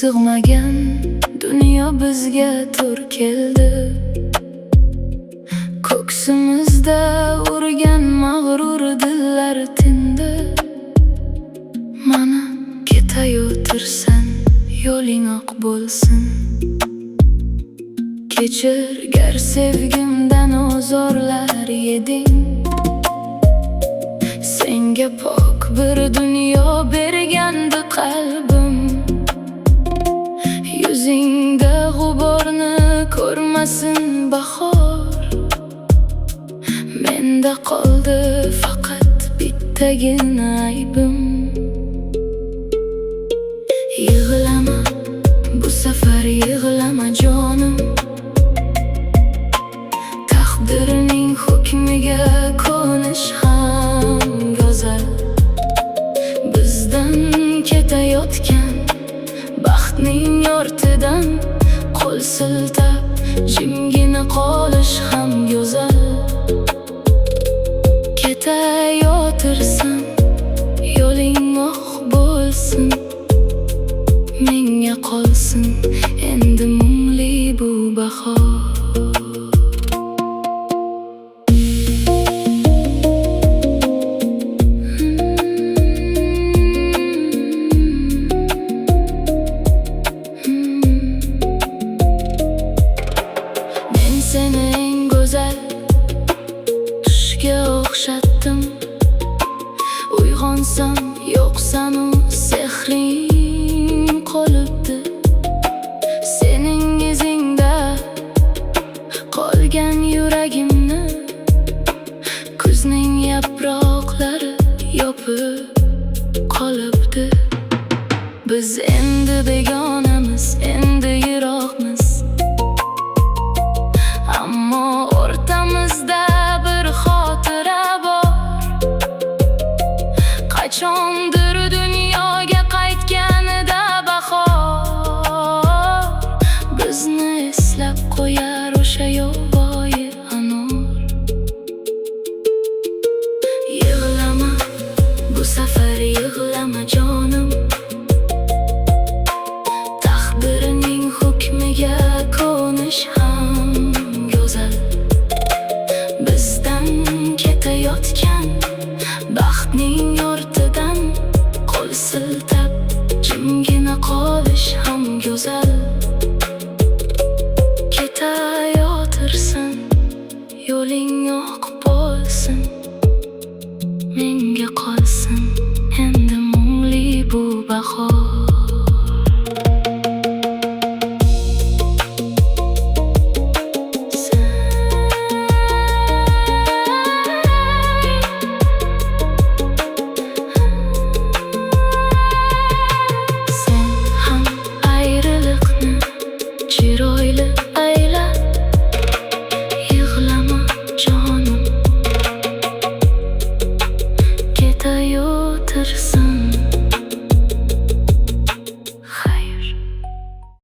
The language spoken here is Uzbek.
sig'magan dunyo bizga tur keldi. Ko'ksimizda urgan mag'rur dillar tindi. Mana ketayotirsan, yo'ling oq bo'lsin. Kechir gar sevgimdan ozorlar yeding. Senga pok bir dunyo bergandi qalbim. Yuzingda g'uborni ko'rmasin bahor. Menda qoldi faqat bittagina aybim. Yig'lama, bu safar yig'lama jonim. Taqdirning hukmiga ko'nish ham go'zal. Bizdan ketayotgan baxtning ortidan qo'l siltab jimgina qolish ham go'zal. Ketayotirsan, yo'ling oq bo'lsin. Menga qolsin endi mungli bu bahor. Men seni eng go'zal tushga o'xshatdim. Uyg'onsam yo'qsan, u sehring qolibdi. Sening izingda qolgan yuragimni kuzning yaproqlari yopib qolibdi. Biz endi begonamiz, endi yiroqmiz. Ammo o'rtamizda bir xotira bor. Qachondir dunyoga qaytganida bahor bizni eslab qo'yar o'sha yovvoyi anor. Yig'lama, bu safar yig'lama jonim. Taqdirning hukmiga ko'nish ham go'zal. Bizdan ketayotgan baxtning ortidan qo'l siltab jimgina qolish ham go'zal. Ketayotirsan, yo'ling oq bo'lsin. Menga qolsin endi mungli bu bahor. Chiroyli ayla, yig'lama jonim. Ketayotirsan.